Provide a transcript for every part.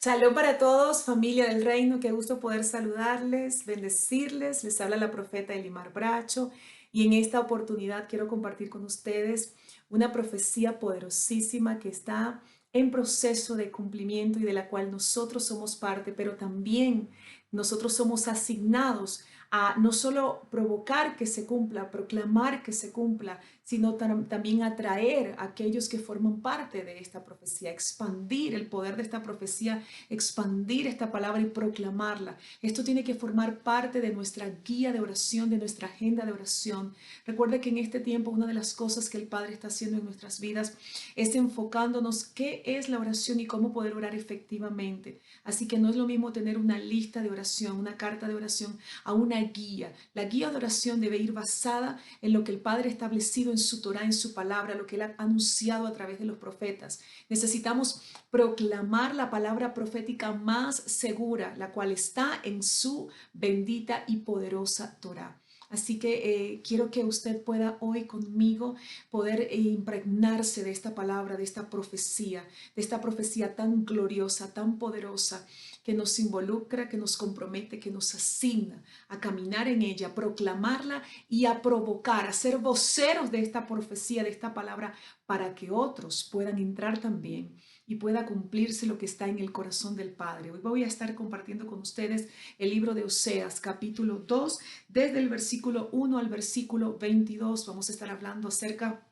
Shalom para todos, familia del reino, qué gusto poder saludarles, bendecirles. Les habla la profeta Elimar Bracho y en esta oportunidad quiero compartir con ustedes una profecía poderosísima que está en proceso de cumplimiento y de la cual nosotros somos parte, pero también nosotros somos asignados a no solo provocar que se cumpla, proclamar que se cumpla, sino también atraer a aquellos que forman parte de esta profecía, expandir el poder de esta profecía, expandir esta palabra y proclamarla. Esto tiene que formar parte de nuestra guía de oración, de nuestra agenda de oración. Recuerde que en este tiempo una de las cosas que el Padre está haciendo en nuestras vidas es enfocándonos qué es la oración y cómo poder orar efectivamente. Así que no es lo mismo tener una lista de oración, una carta de oración, a una guía. La guía de oración debe ir basada en lo que el Padre ha establecido en su Torah, en su palabra, lo que Él ha anunciado a través de los profetas. Necesitamos proclamar la palabra profética más segura, la cual está en su bendita y poderosa Torah. Así que quiero que usted pueda hoy conmigo poder impregnarse de esta palabra, de esta profecía tan gloriosa, tan poderosa, que nos involucra, que nos compromete, que nos asigna a caminar en ella, a proclamarla y a provocar, a ser voceros de esta profecía, de esta palabra, para que otros puedan entrar también y pueda cumplirse lo que está en el corazón del Padre. Hoy voy a estar compartiendo con ustedes el libro de Oseas, capítulo 2, desde el versículo 1 al versículo 22. Vamos a estar hablando acerca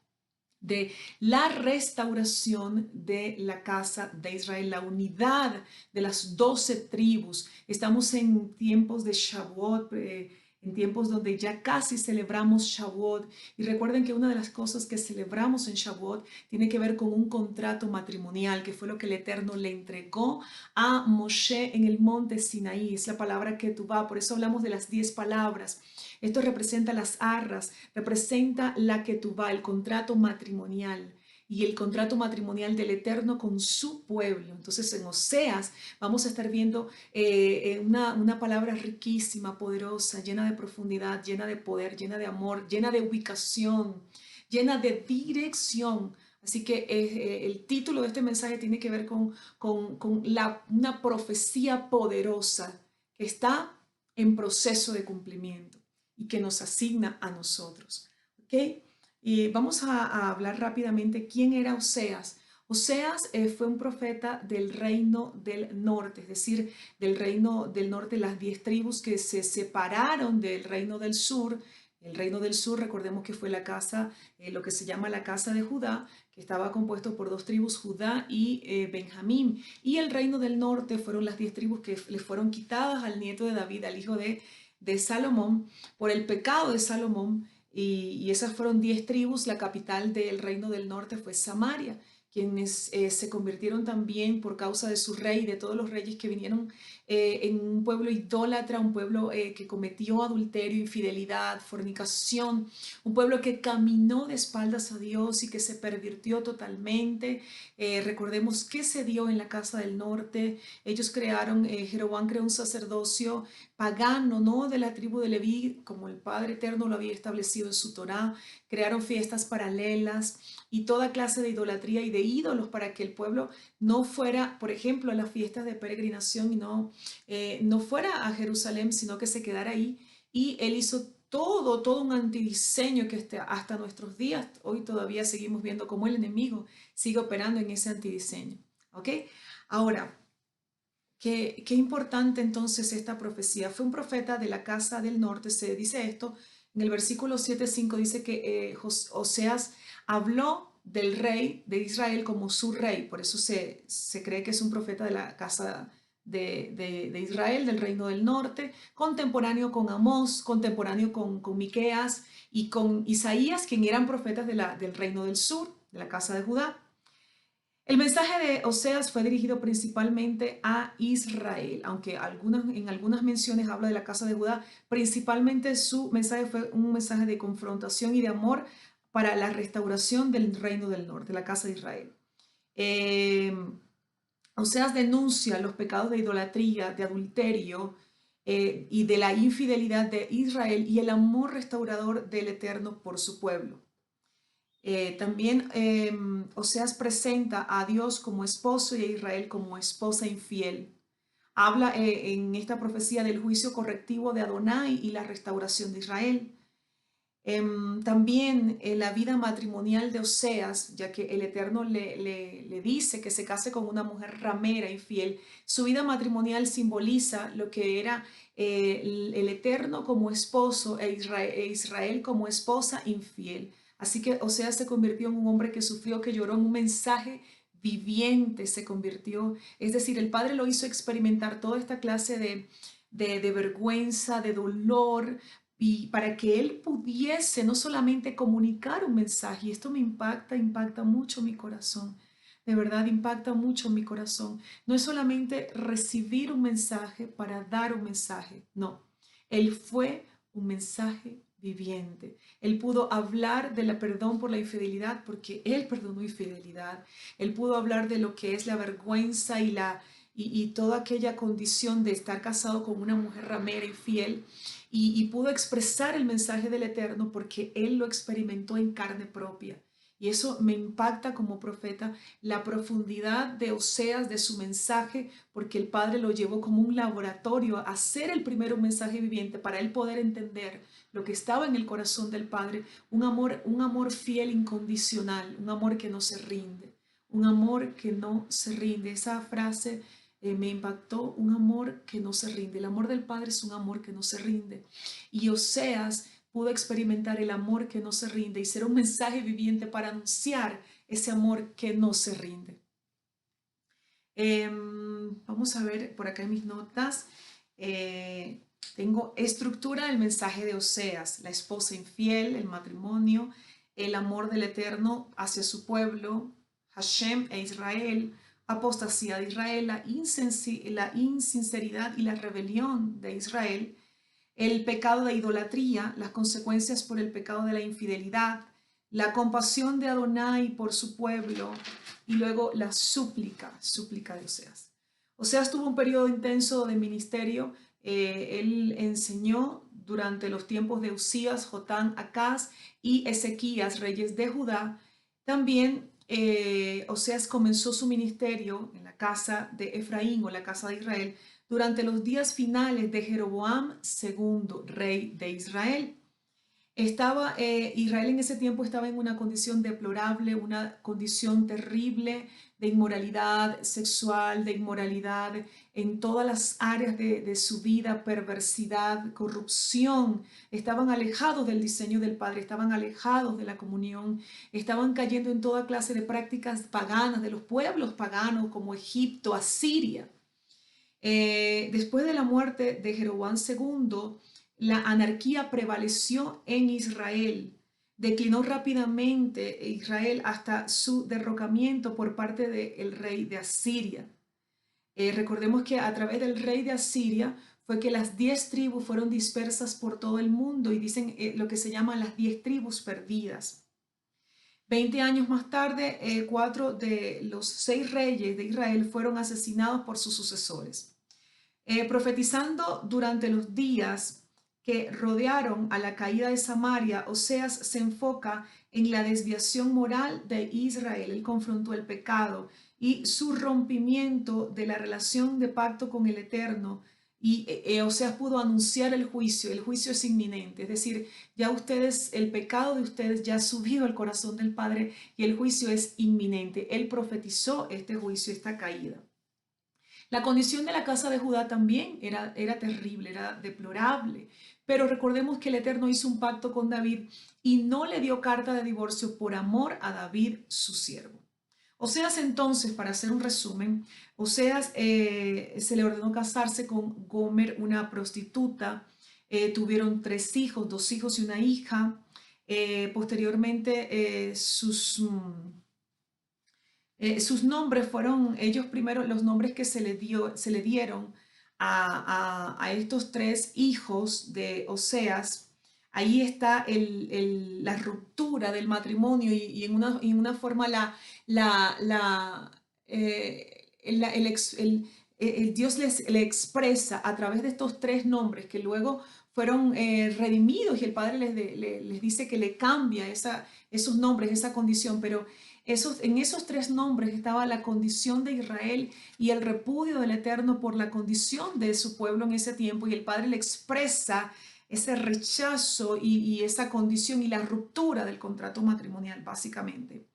de la restauración de la casa de Israel, la unidad de las 12 tribus. Estamos en tiempos de Shavuot, en tiempos donde ya casi celebramos Shavuot. Y recuerden que una de las cosas que celebramos en Shavuot tiene que ver con un contrato matrimonial, que fue lo que el Eterno le entregó a Moshe en el monte Sinaí. Es la palabra que tú va, por eso hablamos de las 10 palabras. Esto representa las arras, representa la ketubá, el contrato matrimonial y el contrato matrimonial del Eterno con su pueblo. Entonces en Oseas vamos a estar viendo una palabra riquísima, poderosa, llena de profundidad, llena de poder, llena de amor, llena de ubicación, llena de dirección. Así que el título de este mensaje tiene que ver con una profecía poderosa que está en proceso de cumplimiento y que nos asigna a nosotros. ¿Ok? Y vamos a hablar rápidamente quién era Oseas. Oseas fue un profeta del reino del norte, es decir, del reino del norte, las 10 tribus que se separaron del reino del sur. El reino del sur, recordemos que fue la casa, lo que se llama la casa de Judá, que estaba compuesto por dos tribus, Judá y Benjamín. Y el reino del norte fueron las 10 tribus que le fueron quitadas al nieto de David, al hijo de Salomón, por el pecado de Salomón, y esas fueron 10 tribus. La capital del reino del norte fue Samaria, quienes se convirtieron también por causa de su rey y de todos los reyes que vinieron en un pueblo idólatra, un pueblo que cometió adulterio, infidelidad, fornicación, un pueblo que caminó de espaldas a Dios y que se pervirtió totalmente. Recordemos qué se dio en la casa del norte. Ellos crearon, Jeroboam creó un sacerdocio pagano, no de la tribu de Leví, como el Padre Eterno lo había establecido en su Torá. Crearon fiestas paralelas y toda clase de idolatría y de ídolos para que el pueblo no fuera, por ejemplo, a las fiestas de peregrinación y no fuera a Jerusalén, sino que se quedara ahí. Y él hizo todo un antidiseño que hasta nuestros días, hoy todavía seguimos viendo cómo el enemigo sigue operando en ese antidiseño. ¿Ok? Ahora, qué importante entonces esta profecía. Fue un profeta de la casa del norte, se dice esto. En el versículo 7:5 dice que Oseas habló del rey de Israel como su rey. Por eso se cree que es un profeta de la casa de Israel, del reino del norte, contemporáneo con Amós, contemporáneo con Miqueas y con Isaías, quien eran profetas del reino del sur, de la casa de Judá. El mensaje de Oseas fue dirigido principalmente a Israel, aunque en algunas menciones habla de la casa de Judá. Principalmente su mensaje fue un mensaje de confrontación y de amor para la restauración del reino del norte, la casa de Israel. Eh, Oseas denuncia los pecados de idolatría, de adulterio y de la infidelidad de Israel y el amor restaurador del Eterno por su pueblo. También Oseas presenta a Dios como esposo y a Israel como esposa infiel. Habla en esta profecía del juicio correctivo de Adonai y la restauración de Israel. También la vida matrimonial de Oseas, ya que el Eterno le dice que se case con una mujer ramera infiel, su vida matrimonial simboliza lo que era el Eterno como esposo e Israel como esposa infiel. Así que Oseas se convirtió en un hombre que sufrió, que lloró, en un mensaje viviente se convirtió. Es decir, el Padre lo hizo experimentar toda esta clase de vergüenza, de dolor, y para que él pudiese no solamente comunicar un mensaje, y esto me impacta mucho mi corazón, de verdad impacta mucho mi corazón. No es solamente recibir un mensaje para dar un mensaje, no, él fue un mensaje viviente. Él pudo hablar de la perdón por la infidelidad porque él perdonó infidelidad. Él pudo hablar de lo que es la vergüenza y toda aquella condición de estar casado con una mujer ramera infiel y pudo expresar el mensaje del Eterno porque él lo experimentó en carne propia. Y eso me impacta como profeta, la profundidad de Oseas, de su mensaje, porque el Padre lo llevó como un laboratorio a hacer el primero un mensaje viviente para él poder entender lo que estaba en el corazón del Padre, un amor fiel, incondicional, un amor que no se rinde, un amor que no se rinde. Esa frase me impactó, un amor que no se rinde. El amor del Padre es un amor que no se rinde. Y Oseas pudo experimentar el amor que no se rinde y ser un mensaje viviente para anunciar ese amor que no se rinde. Vamos a ver por acá en mis notas. Eh, Tengo estructura del mensaje de Oseas, la esposa infiel, el matrimonio, el amor del Eterno hacia su pueblo, Hashem e Israel, apostasía de Israel, la insinceridad y la rebelión de Israel, el pecado de idolatría, las consecuencias por el pecado de la infidelidad, la compasión de Adonai por su pueblo y luego la súplica de Oseas. Oseas tuvo un periodo intenso de ministerio. Él enseñó durante los tiempos de Usías, Jotán, Acaz y Ezequías, reyes de Judá. También Oseas comenzó su ministerio en la casa de Efraín o la casa de Israel durante los días finales de Jeroboam II, rey de Israel. Israel en ese tiempo estaba en una condición deplorable, una condición terrible de inmoralidad sexual, de inmoralidad en todas las áreas de su vida, perversidad, corrupción. Estaban alejados del diseño del Padre, estaban alejados de la comunión, estaban cayendo en toda clase de prácticas paganas de los pueblos paganos como Egipto, Asiria. Después de la muerte de Jeroboam II, la anarquía prevaleció en Israel. Declinó rápidamente Israel hasta su derrocamiento por parte del rey de Asiria. Recordemos que a través del rey de Asiria fue que las 10 tribus fueron dispersas por todo el mundo y dicen lo que se llaman las 10 tribus perdidas. 20 años más tarde, 4 de los 6 reyes de Israel fueron asesinados por sus sucesores. Profetizando durante los días que rodearon a la caída de Samaria, Oseas se enfoca en la desviación moral de Israel. Él confrontó el pecado y su rompimiento de la relación de pacto con el Eterno. Y Oseas pudo anunciar el juicio. El juicio es inminente, es decir, ya ustedes, el pecado de ustedes ya ha subido al corazón del Padre y el juicio es inminente. Él profetizó este juicio, esta caída. La condición de la casa de Judá también era terrible, era deplorable. Pero recordemos que el Eterno hizo un pacto con David y no le dio carta de divorcio por amor a David, su siervo. Oseas entonces, para hacer un resumen, Oseas se le ordenó casarse con Gomer, una prostituta. Tuvieron 3 hijos, 2 hijos y una hija. Posteriormente, sus nombres fueron ellos primero, los nombres que se le dieron a estos 3 hijos de Oseas. Ahí está la ruptura del matrimonio y en una forma la, la, la, el, Dios le expresa a través de estos tres nombres que luego fueron redimidos y el Padre les dice que le cambia esos nombres, esa condición, pero en esos tres nombres estaba la condición de Israel y el repudio del Eterno por la condición de su pueblo en ese tiempo, y el Padre le expresa ese rechazo y esa condición y la ruptura del contrato matrimonial, básicamente.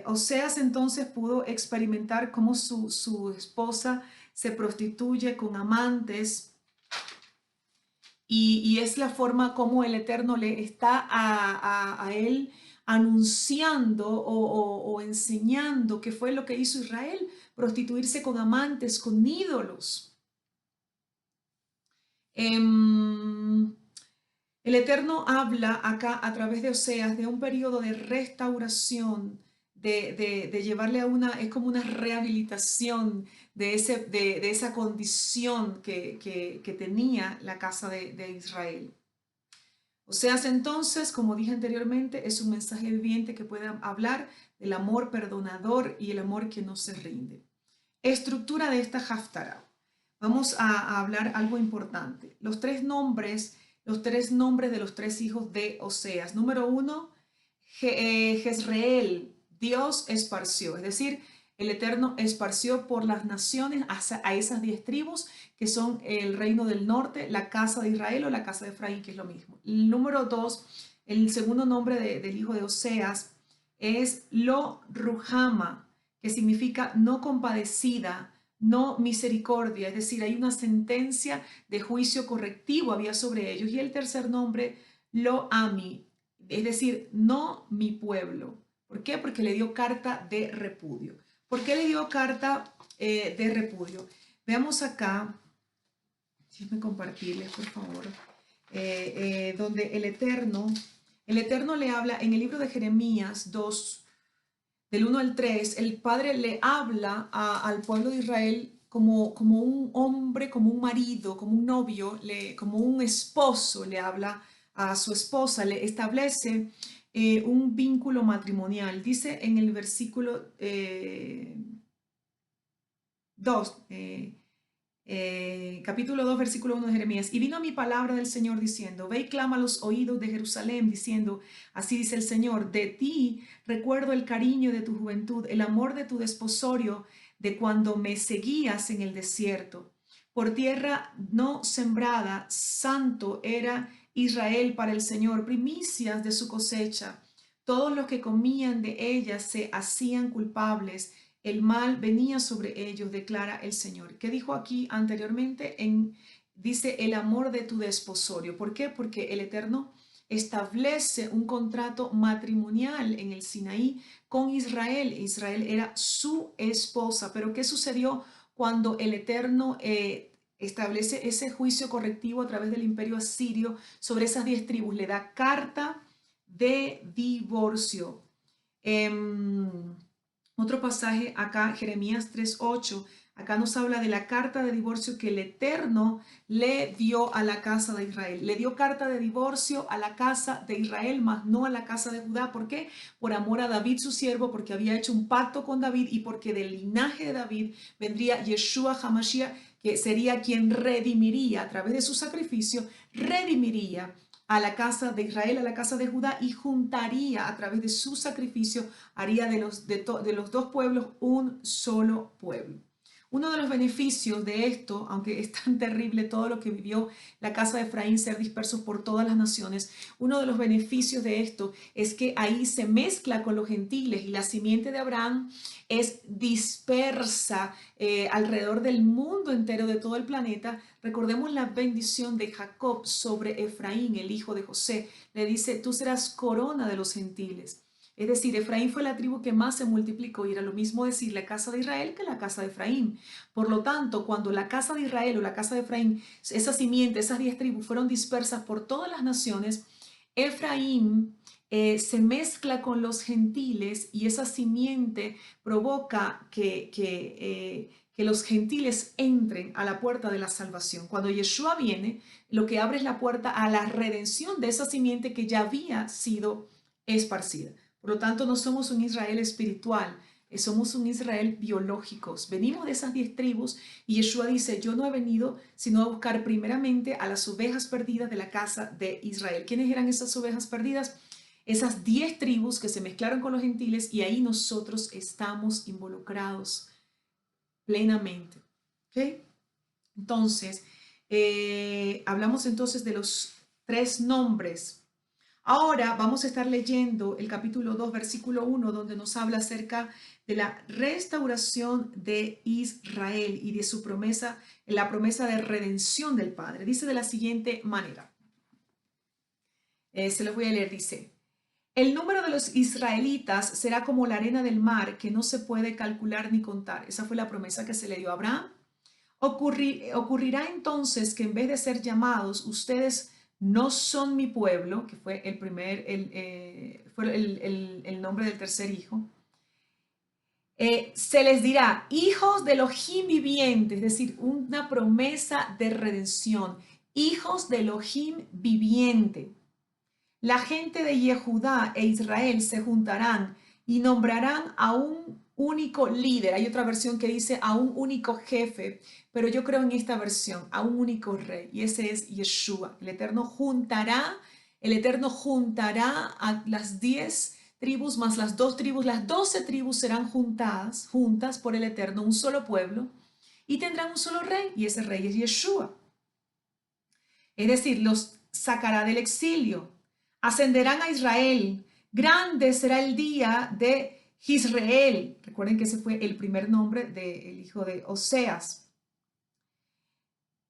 Oseas entonces pudo experimentar cómo su esposa se prostituye con amantes, y es la forma como el Eterno le está a él anunciando o enseñando qué fue lo que hizo Israel: prostituirse con amantes, con ídolos. Em, el Eterno habla acá a través de Oseas de un periodo de restauración, de llevarle es como una rehabilitación de esa condición que tenía la casa de Israel. Oseas entonces, como dije anteriormente, es un mensaje viviente que puede hablar del amor perdonador y el amor que no se rinde. Estructura de esta Haftarah. Vamos a hablar algo importante. Los tres nombres de los tres hijos de Oseas. Número uno, Jezreel, Dios esparció, es decir, el Eterno esparció por las naciones a esas 10 tribus que son el reino del norte, la casa de Israel o la casa de Efraín, que es lo mismo. El número dos, el segundo nombre del hijo de Oseas es Lo Ruhama, que significa no compadecida, no misericordia, es decir, hay una sentencia de juicio correctivo había sobre ellos. Y el tercer nombre, Lo Ami, es decir, no mi pueblo. ¿Por qué? Porque le dio carta de repudio. ¿Por qué le dio carta de repudio? Veamos acá, déjenme compartirles, por favor, donde el Eterno le habla en el libro de Jeremías 2, del 1 al 3, el Padre le habla al pueblo de Israel como un hombre, como un marido, como un novio, como un esposo, le habla a su esposa, le establece un vínculo matrimonial. Dice en el versículo 2, capítulo 2, versículo 1 de Jeremías: y vino mi palabra del Señor diciendo, ve y clama a los oídos de Jerusalén, diciendo, así dice el Señor, de ti recuerdo el cariño de tu juventud, el amor de tu desposorio, de cuando me seguías en el desierto. Por tierra no sembrada, santo era Israel para el Señor, primicias de su cosecha. Todos los que comían de ella se hacían culpables, el mal venía sobre ellos, declara el Señor. ¿Qué dijo aquí anteriormente? Dice el amor de tu desposorio. ¿Por qué? Porque el Eterno establece un contrato matrimonial en el Sinaí con Israel. Israel era su esposa. Pero ¿qué sucedió cuando el Eterno establece ese juicio correctivo a través del imperio asirio sobre esas 10 tribus? Le da carta de divorcio. Otro pasaje acá, Jeremías 3:8, acá nos habla de la carta de divorcio que el Eterno le dio a la casa de Israel. Le dio carta de divorcio a la casa de Israel, mas no a la casa de Judá. ¿Por qué? Por amor a David, su siervo, porque había hecho un pacto con David y porque del linaje de David vendría Yeshua HaMashiach, que sería quien redimiría a través de su sacrificio, redimiría a la casa de Israel, a la casa de Judá, y juntaría a través de su sacrificio, haría de los dos pueblos un solo pueblo. Uno de los beneficios de esto, aunque es tan terrible todo lo que vivió la casa de Efraín, ser dispersos por todas las naciones, uno de los beneficios de esto es que ahí se mezcla con los gentiles y la simiente de Abraham es dispersa alrededor del mundo entero, de todo el planeta. Recordemos la bendición de Jacob sobre Efraín, el hijo de José. Le dice, tú serás corona de los gentiles. Es decir, Efraín fue la tribu que más se multiplicó, y era lo mismo decir la casa de Israel que la casa de Efraín. Por lo tanto, cuando la casa de Israel o la casa de Efraín, esa simiente, esas 10 tribus fueron dispersas por todas las naciones, Efraín se mezcla con los gentiles, y esa simiente provoca que los gentiles entren a la puerta de la salvación. Cuando Yeshua viene, lo que abre es la puerta a la redención de esa simiente que ya había sido esparcida. Por lo tanto, no somos un Israel espiritual, Somos un Israel biológicos. Venimos de esas 10 tribus y Yeshua dice, yo no he venido sino a buscar primeramente a las ovejas perdidas de la casa de Israel. ¿Quiénes eran esas ovejas perdidas? Esas 10 tribus que se mezclaron con los gentiles y ahí nosotros estamos involucrados plenamente. ¿Ok? Entonces, hablamos entonces de los 3 nombres. Ahora vamos a estar leyendo el capítulo 2, versículo 1, donde nos habla acerca de la restauración de Israel y de su promesa, la promesa de redención del Padre. Dice de la siguiente manera. Se los voy a leer, dice. El número de los israelitas será como la arena del mar, que no se puede calcular ni contar. Esa fue la promesa que se le dio a Abraham. Ocurrirá entonces que en vez de ser llamados, ustedes no son mi pueblo, que fue el nombre del tercer hijo. Se les dirá hijos de Elohim viviente, es decir, una promesa de redención. Hijos de Elohim viviente. La gente de Yehudá e Israel se juntarán y nombrarán a un único líder. Hay otra versión que dice a un único jefe, pero yo creo en esta versión, a un único rey, y ese es Yeshua. El Eterno juntará a las 10 tribus más las 2 tribus, las 12 tribus serán juntas por el Eterno, un solo pueblo, y tendrán un solo rey, y ese rey es Yeshua. Es decir, los sacará del exilio, ascenderán a Israel, grande será el día de Israel. Recuerden que ese fue el primer nombre del hijo de Oseas.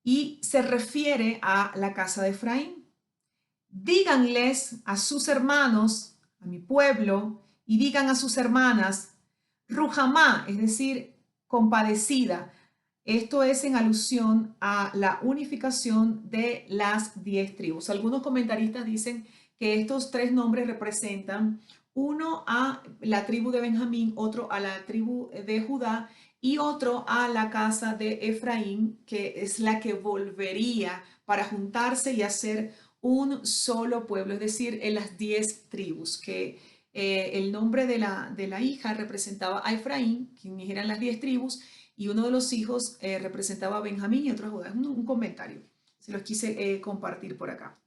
Y se refiere a la casa de Efraín. Díganles a sus hermanos, a mi pueblo, y digan a sus hermanas, Ruhamá, es decir, compadecida. Esto es en alusión a la unificación de las 10 tribus. Algunos comentaristas dicen que estos 3 nombres representan uno a la tribu de Benjamín, otro a la tribu de Judá y otro a la casa de Efraín, que es la que volvería para juntarse y hacer un solo pueblo, es decir, en las 10 tribus, que el nombre de la hija representaba a Efraín, quienes eran las 10 tribus, y uno de los hijos representaba a Benjamín y otro a Judá. Es un comentario, se los quise compartir por acá.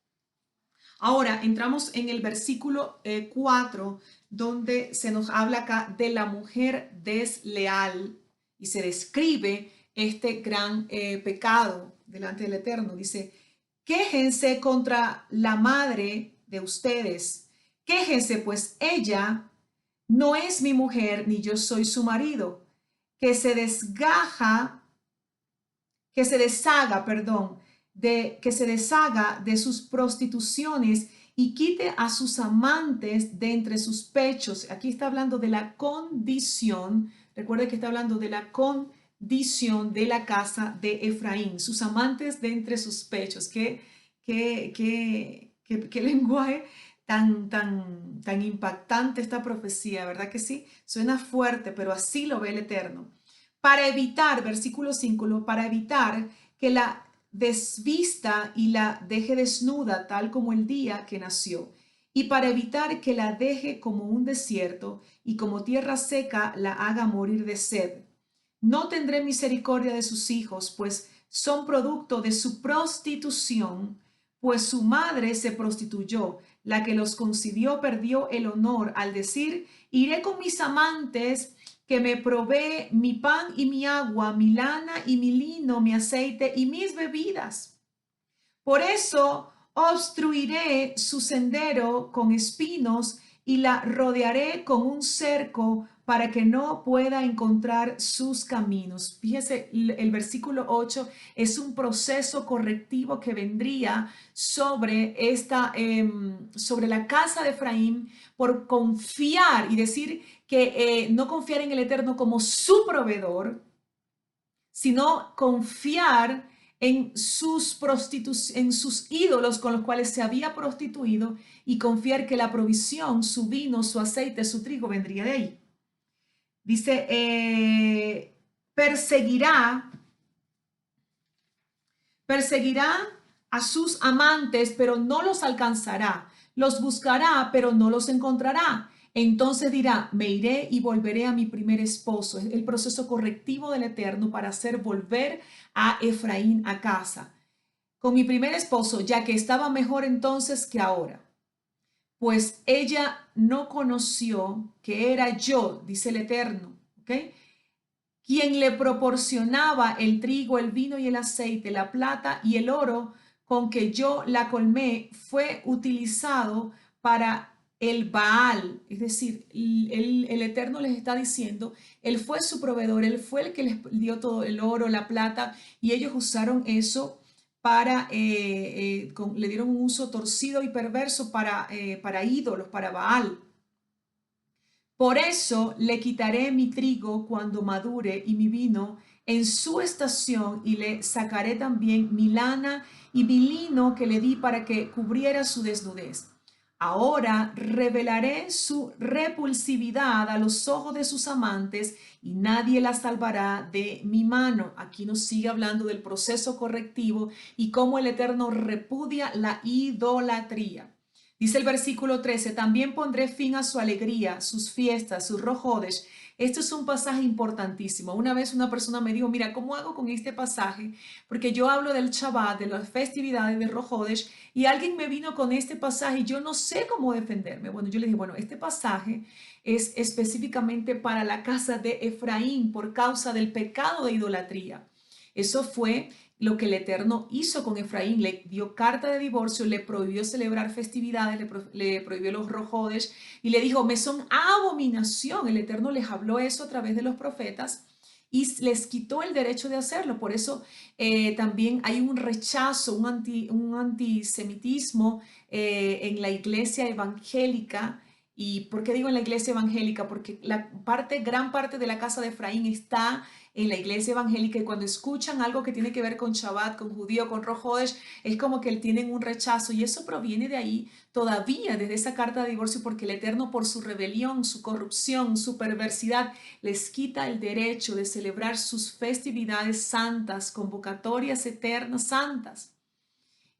Ahora entramos en el versículo 4, donde se nos habla acá de la mujer desleal y se describe este gran pecado delante del Eterno. Dice, quéjense contra la madre de ustedes, quéjense, pues ella no es mi mujer ni yo soy su marido, que se deshaga, que se deshaga de sus prostituciones y quite a sus amantes de entre sus pechos. Aquí está hablando de la condición, recuerde que está hablando de la condición de la casa de Efraín, sus amantes de entre sus pechos. Qué lenguaje tan impactante esta profecía, ¿verdad que sí? Suena fuerte, pero así lo ve el Eterno. Para evitar, versículo 5, para evitar que la desvista y la deje desnuda tal como el día que nació, y para evitar que la deje como un desierto y como tierra seca la haga morir de sed. No tendré misericordia de sus hijos, pues son producto de su prostitución, pues su madre se prostituyó. La que los concibió perdió el honor al decir, iré con mis amantes, que me provee mi pan y mi agua, mi lana y mi lino, mi aceite y mis bebidas. Por eso obstruiré su sendero con espinos y la rodearé con un cerco para que no pueda encontrar sus caminos. Fíjese, el versículo 8 es un proceso correctivo que vendría sobre sobre la casa de Efraín por confiar y decir que no confiar en el Eterno como su proveedor, sino confiar en en sus ídolos con los cuales se había prostituido y confiar que la provisión, su vino, su aceite, su trigo vendría de ahí. Dice, perseguirá a sus amantes, pero no los alcanzará. Los buscará, pero no los encontrará. entonces dirá, me iré y volveré a mi primer esposo. Es el proceso correctivo del Eterno para hacer volver a Efraín a casa. Con mi primer esposo, ya que estaba mejor entonces que ahora. Pues ella no conoció que era yo, dice el Eterno, ¿ok? Quien le proporcionaba el trigo, el vino y el aceite, la plata y el oro con que yo la colmé, fue utilizado para el Baal. Es decir, el Eterno les está diciendo, Él fue su proveedor, Él fue el que les dio todo el oro, la plata, y ellos usaron eso para, le dieron un uso torcido y perverso para ídolos, para Baal. Por eso le quitaré mi trigo cuando madure y mi vino en su estación, y le sacaré también mi lana y mi lino que le di para que cubriera su desnudez. Ahora revelaré su repulsividad a los ojos de sus amantes, y nadie la salvará de mi mano. Aquí nos sigue hablando del proceso correctivo y cómo el Eterno repudia la idolatría. Dice el versículo 13, también pondré fin a su alegría, sus fiestas, sus rojodes. Esto es un pasaje importantísimo. Una vez una persona me dijo, mira, ¿cómo hago con este pasaje? Porque yo hablo del Shabbat, de las festividades de rojodes, y alguien me vino con este pasaje y yo no sé cómo defenderme. Bueno, yo le dije, bueno, este pasaje es específicamente para la casa de Efraín por causa del pecado de idolatría. Eso fue lo que el Eterno hizo con Efraín. Le dio carta de divorcio, le prohibió celebrar festividades, le prohibió los rojodes y le dijo, me son abominación. El Eterno les habló eso a través de los profetas y les quitó el derecho de hacerlo. Por eso también hay un rechazo, un antisemitismo en la iglesia evangélica. ¿Y por qué digo en la iglesia evangélica? Porque gran parte de la casa de Efraín está en la iglesia evangélica, y cuando escuchan algo que tiene que ver con Shabbat, con judío, con rojodes, es como que tienen un rechazo, y eso proviene de ahí todavía, desde esa carta de divorcio, porque el Eterno, por su rebelión, su corrupción, su perversidad, les quita el derecho de celebrar sus festividades santas, convocatorias eternas santas.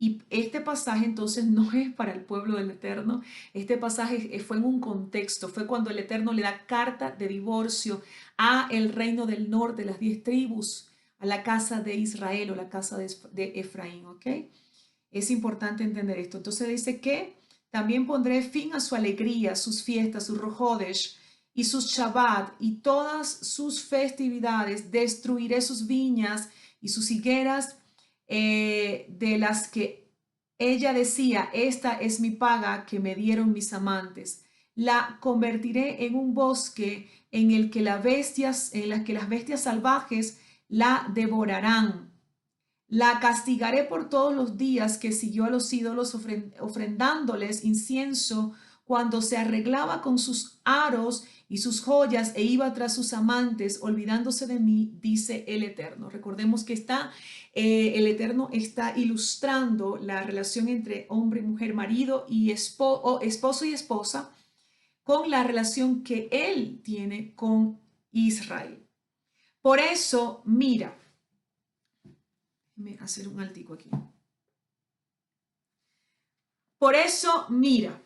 Y este pasaje entonces no es para el pueblo del Eterno. Este pasaje fue en un contexto, fue cuando el Eterno le da carta de divorcio a el reino del norte, las 10 tribus, a la casa de Israel o la casa de Efraín, ¿ok? Es importante entender esto. Entonces dice que también pondré fin a su alegría, sus fiestas, sus rojodesh y sus Shabbat y todas sus festividades. Destruiré sus viñas y sus higueras, de las que ella decía, esta es mi paga que me dieron mis amantes. La convertiré en un bosque en el que en las que las bestias salvajes la devorarán. La castigaré por todos los días que siguió a los ídolos ofrendándoles incienso cuando se arreglaba con sus aros y sus joyas e iba tras sus amantes, olvidándose de mí, dice el Eterno. Recordemos que el Eterno está ilustrando la relación entre hombre y mujer, marido y esposo y esposa, con la relación que él tiene con Israel. Por eso, mira, hacer un altico aquí. Por eso, mira,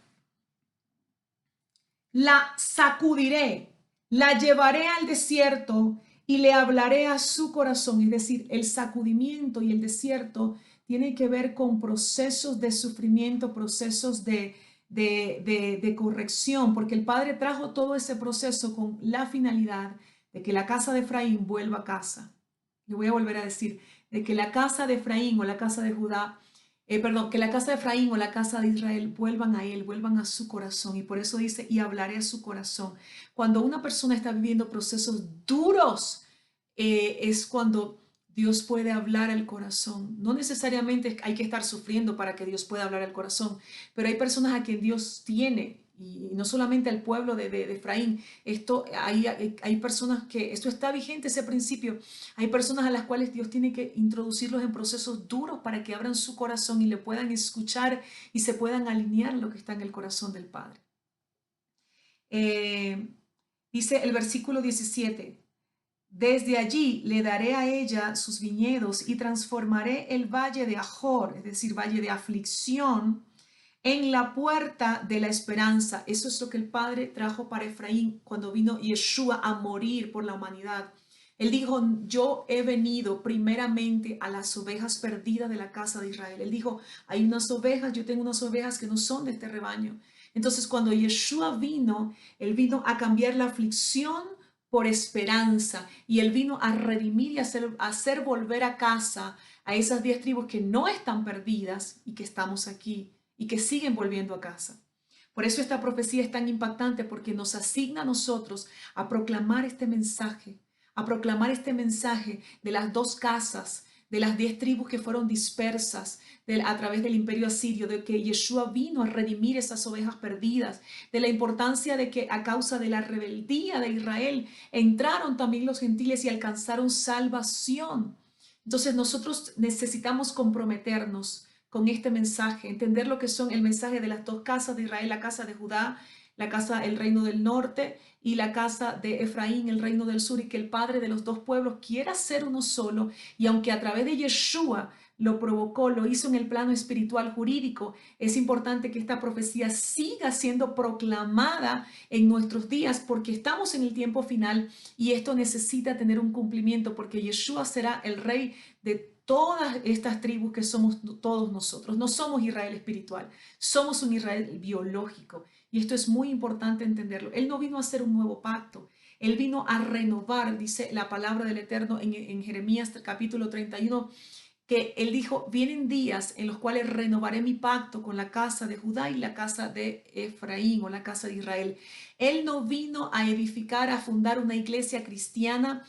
la sacudiré, la llevaré al desierto y le hablaré a su corazón. Es decir, el sacudimiento y el desierto tiene que ver con procesos de sufrimiento, procesos de corrección, porque el Padre trajo todo ese proceso con la finalidad de que la casa de Efraín vuelva a casa. Le voy a volver a decir, de que la casa de Efraín o la casa de Judá, que la casa de Efraín o la casa de Israel vuelvan a él, vuelvan a su corazón. Y por eso dice, y hablaré a su corazón. Cuando una persona está viviendo procesos duros, es cuando Dios puede hablar al corazón. No necesariamente hay que estar sufriendo para que Dios pueda hablar al corazón, pero hay personas a quien Dios tiene, y no solamente al pueblo de Efraín. Hay personas que, esto está vigente, ese principio. Hay personas a las cuales Dios tiene que introducirlos en procesos duros para que abran su corazón y le puedan escuchar y se puedan alinear lo que está en el corazón del Padre. Dice el versículo 17, desde allí le daré a ella sus viñedos y transformaré el valle de Ajor, es decir, valle de aflicción, en la puerta de la esperanza. Eso es lo que el Padre trajo para Efraín cuando vino Yeshua a morir por la humanidad. Él dijo, yo he venido primeramente a las ovejas perdidas de la casa de Israel. Él dijo, hay unas ovejas, yo tengo unas ovejas que no son de este rebaño. Entonces, cuando Yeshua vino, él vino a cambiar la aflicción por esperanza y él vino a redimir y hacer volver a casa a esas 10 tribus que no están perdidas y que estamos aquí y que siguen volviendo a casa. Por eso esta profecía es tan impactante, porque nos asigna a nosotros a proclamar este mensaje de las dos casas, de las 10 tribus que fueron dispersas a través del imperio asirio, de que Yeshua vino a redimir esas ovejas perdidas, de la importancia de que a causa de la rebeldía de Israel entraron también los gentiles y alcanzaron salvación. Entonces nosotros necesitamos comprometernos con este mensaje, entender lo que son el mensaje de las dos casas de Israel, la casa de Judá, la casa, el reino del norte, y la casa de Efraín, el reino del sur, y que el Padre de los dos pueblos quiera ser uno solo, y aunque a través de Yeshua lo provocó, lo hizo en el plano espiritual jurídico, es importante que esta profecía siga siendo proclamada en nuestros días, porque estamos en el tiempo final y esto necesita tener un cumplimiento, porque Yeshua será el rey de todas estas tribus que somos todos nosotros. No somos Israel espiritual, somos un Israel biológico. Y esto es muy importante entenderlo. Él no vino a hacer un nuevo pacto. Él vino a renovar, dice la palabra del Eterno en Jeremías capítulo 31, que él dijo, vienen días en los cuales renovaré mi pacto con la casa de Judá y la casa de Efraín o la casa de Israel. Él no vino a edificar, a fundar una iglesia cristiana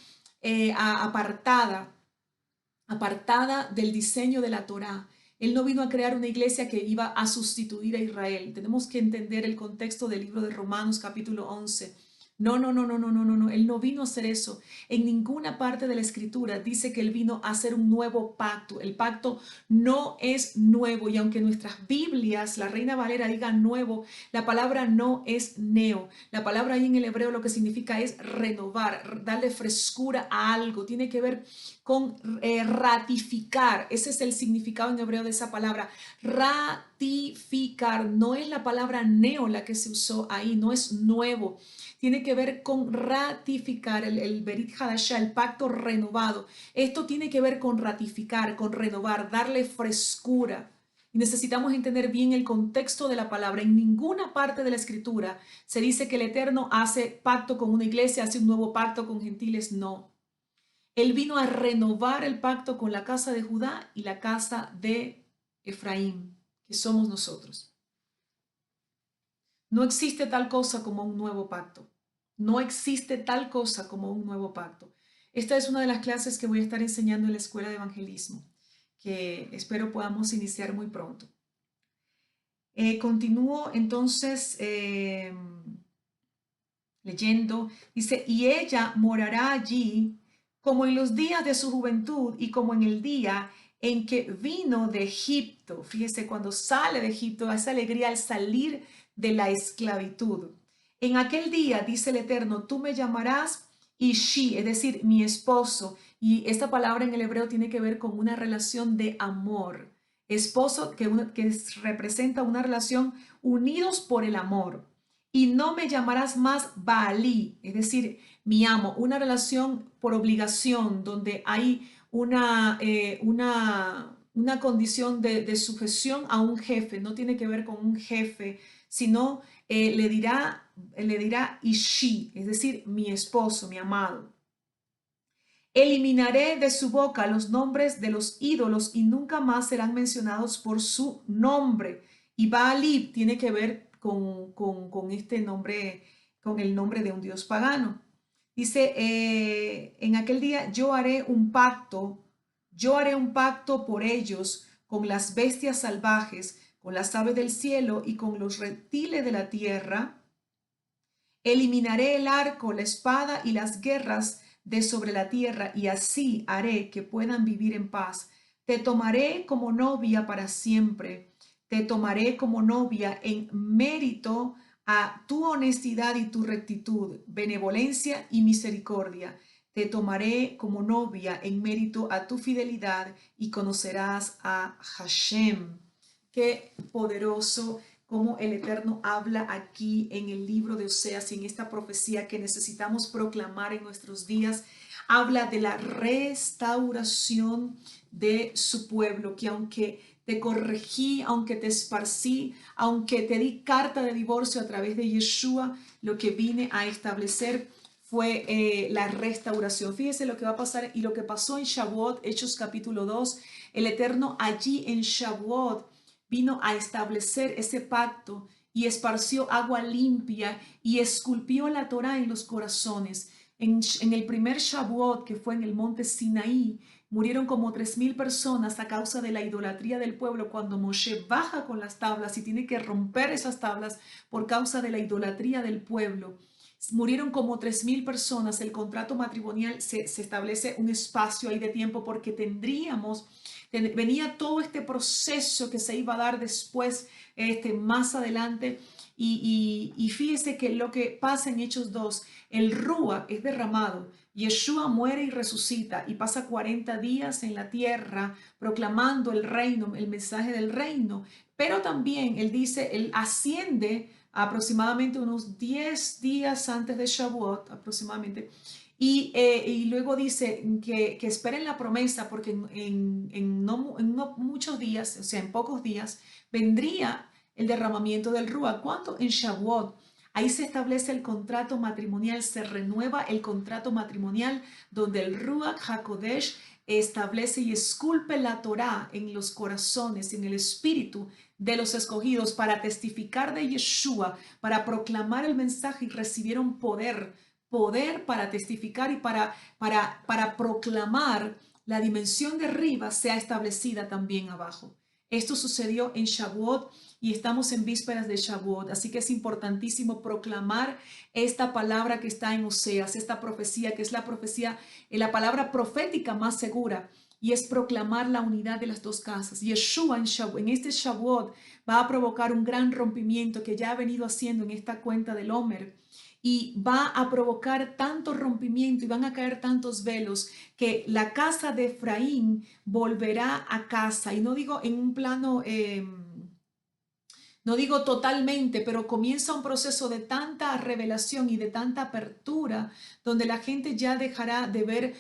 apartada del diseño de la Torá. Él no vino a crear una iglesia que iba a sustituir a Israel. Tenemos que entender el contexto del libro de Romanos capítulo 11. No, no, no, no, no, no, no, no. Él no vino a hacer eso. En ninguna parte de la escritura dice que él vino a hacer un nuevo pacto. El pacto no es nuevo, y aunque nuestras Biblias, la Reina Valera diga nuevo, la palabra no es neo. La palabra ahí en el hebreo lo que significa es renovar, darle frescura a algo. Tiene que ver con ratificar. Ese es el significado en hebreo de esa palabra. Ratificar. No es la palabra neo la que se usó ahí, no es nuevo. Tiene que ver con ratificar, el Berit Hadashah, el pacto renovado. Esto tiene que ver con ratificar, con renovar, darle frescura. Y necesitamos entender bien el contexto de la palabra. En ninguna parte de la escritura se dice que el Eterno hace pacto con una iglesia, hace un nuevo pacto con gentiles. No. Él vino a renovar el pacto con la casa de Judá y la casa de Efraín, que somos nosotros. No existe tal cosa como un nuevo pacto. No existe tal cosa como un nuevo pacto. Esta es una de las clases que voy a estar enseñando en la Escuela de Evangelismo, que espero podamos iniciar muy pronto. Continúo entonces leyendo. Dice, y ella morará allí como en los días de su juventud y como en el día en que vino de Egipto. Fíjese, cuando sale de Egipto, esa alegría al salir de la esclavitud. En aquel día, dice el Eterno, tú me llamarás Ishi, es decir, mi esposo. Y esta palabra en el hebreo tiene que ver con una relación de amor. Esposo que representa una relación unidos por el amor. Y no me llamarás más Baalí, es decir, mi amo, una relación por obligación donde hay una condición de sujeción a un jefe. No tiene que ver con un jefe, sino le dirá Ishi, es decir, mi esposo, mi amado. Eliminaré de su boca los nombres de los ídolos y nunca más serán mencionados por su nombre. Y Baalí tiene que ver con este nombre, con el nombre de un dios pagano. Dice, en aquel día yo haré un pacto por ellos con las bestias salvajes, con las aves del cielo y con los reptiles de la tierra. Eliminaré el arco, la espada y las guerras de sobre la tierra, y así haré que puedan vivir en paz. Te tomaré como novia para siempre. Te tomaré como novia en mérito a tu honestidad y tu rectitud, benevolencia y misericordia. Te tomaré como novia en mérito a tu fidelidad y conocerás a Hashem. Qué poderoso cómo el Eterno habla aquí en el libro de Oseas y en esta profecía que necesitamos proclamar en nuestros días. Habla de la restauración de su pueblo, que aunque te corregí, aunque te esparcí, aunque te di carta de divorcio a través de Yeshua, lo que vine a establecer fue la restauración. Fíjese lo que va a pasar y lo que pasó en Shavuot, Hechos capítulo 2. El Eterno allí en Shavuot vino a establecer ese pacto y esparció agua limpia y esculpió la Torá en los corazones. En el primer Shavuot, que fue en el monte Sinaí, murieron como 3,000 personas a causa de la idolatría del pueblo cuando Moshe baja con las tablas y tiene que romper esas tablas por causa de la idolatría del pueblo. Murieron como 3,000 personas. El contrato matrimonial se establece un espacio ahí de tiempo porque venía todo este proceso que se iba a dar después, más adelante. Y fíjese que lo que pasa en Hechos 2, el Rúa es derramado. Yeshua muere y resucita y pasa 40 días en la tierra proclamando el reino, el mensaje del reino. Pero también él dice, él asciende aproximadamente unos 10 días antes de Shavuot, aproximadamente. Y luego dice que esperen la promesa porque en no muchos días, o sea, en pocos días, vendría el derramamiento del Rúa. ¿Cuándo? En Shavuot. Ahí se establece el contrato matrimonial, se renueva el contrato matrimonial donde el Ruach HaKodesh establece y esculpe la Torá en los corazones, en el espíritu de los escogidos para testificar de Yeshua, para proclamar el mensaje y recibieron poder para testificar y para proclamar la dimensión de arriba sea establecida también abajo. Esto sucedió en Shavuot y estamos en vísperas de Shavuot, así que es importantísimo proclamar esta palabra que está en Oseas, esta profecía que es la profecía, la palabra profética más segura, y es proclamar la unidad de las dos casas. Yeshua en este Shavuot va a provocar un gran rompimiento que ya ha venido haciendo en esta cuenta del Homer y va a provocar tanto rompimiento y van a caer tantos velos que la casa de Efraín volverá a casa. Y no digo en un plano no digo totalmente, pero comienza un proceso de tanta revelación y de tanta apertura, donde la gente ya dejará de ver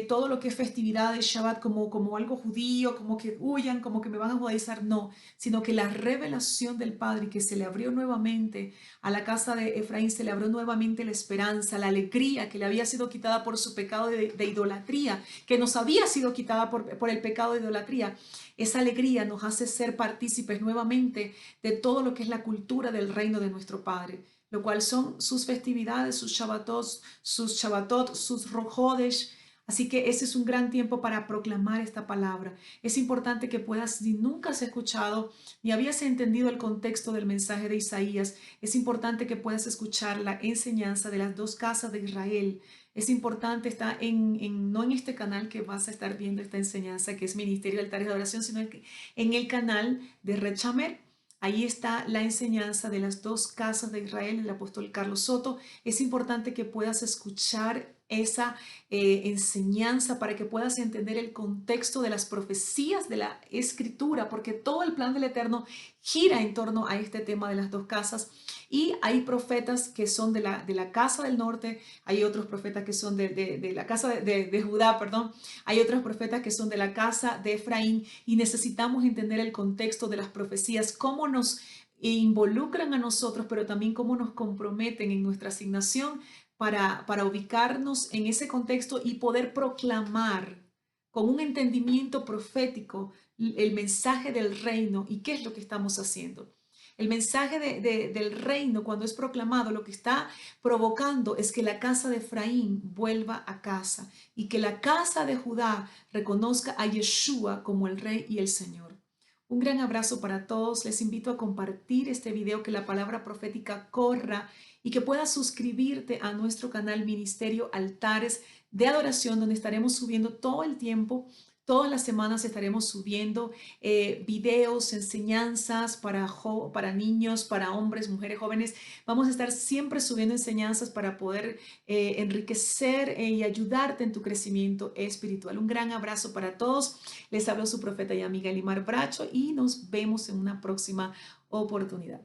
todo lo que es festividad de Shabbat como algo judío, como que huyan, como que me van a judaizar, no, sino que la revelación del Padre, que se le abrió nuevamente a la casa de Efraín, se le abrió nuevamente la esperanza, la alegría que le había sido quitada por su pecado de idolatría, que nos había sido quitada por el pecado de idolatría. Esa alegría nos hace ser partícipes nuevamente de todo lo que es la cultura del reino de nuestro Padre, lo cual son sus festividades, sus Shabbatot, sus Rojodesh. Así que ese es un gran tiempo para proclamar esta palabra. Es importante que puedas, si nunca has escuchado ni habías entendido el contexto del mensaje de Isaías, es importante que puedas escuchar la enseñanza de las dos casas de Israel. Es importante, está no en este canal que vas a estar viendo esta enseñanza, que es Ministerio de Altares de Oración, sino en el canal de Red Shamer. Ahí está la enseñanza de las dos casas de Israel, el apóstol Carlos Soto. Es importante que puedas escuchar esa enseñanza para que puedas entender el contexto de las profecías de la Escritura, porque todo el plan del Eterno gira en torno a este tema de las dos casas. Y hay profetas que son de la casa del norte, hay otros profetas que son de la casa de Judá, perdón, hay otros profetas que son de la casa de Efraín y necesitamos entender el contexto de las profecías, cómo nos involucran a nosotros, pero también cómo nos comprometen en nuestra asignación para ubicarnos en ese contexto y poder proclamar con un entendimiento profético el mensaje del reino y qué es lo que estamos haciendo. El mensaje del reino, cuando es proclamado, lo que está provocando es que la casa de Efraín vuelva a casa y que la casa de Judá reconozca a Yeshua como el Rey y el Señor. Un gran abrazo para todos. Les invito a compartir este video, que la palabra profética corra y que puedas suscribirte a nuestro canal Ministerio Altares de Adoración, donde estaremos subiendo todo el tiempo Todas las semanas estaremos subiendo videos, enseñanzas para niños, para hombres, mujeres, jóvenes. Vamos a estar siempre subiendo enseñanzas para poder enriquecer y ayudarte en tu crecimiento espiritual. Un gran abrazo para todos. Les hablo su profeta y amiga Elimar Bracho y nos vemos en una próxima oportunidad.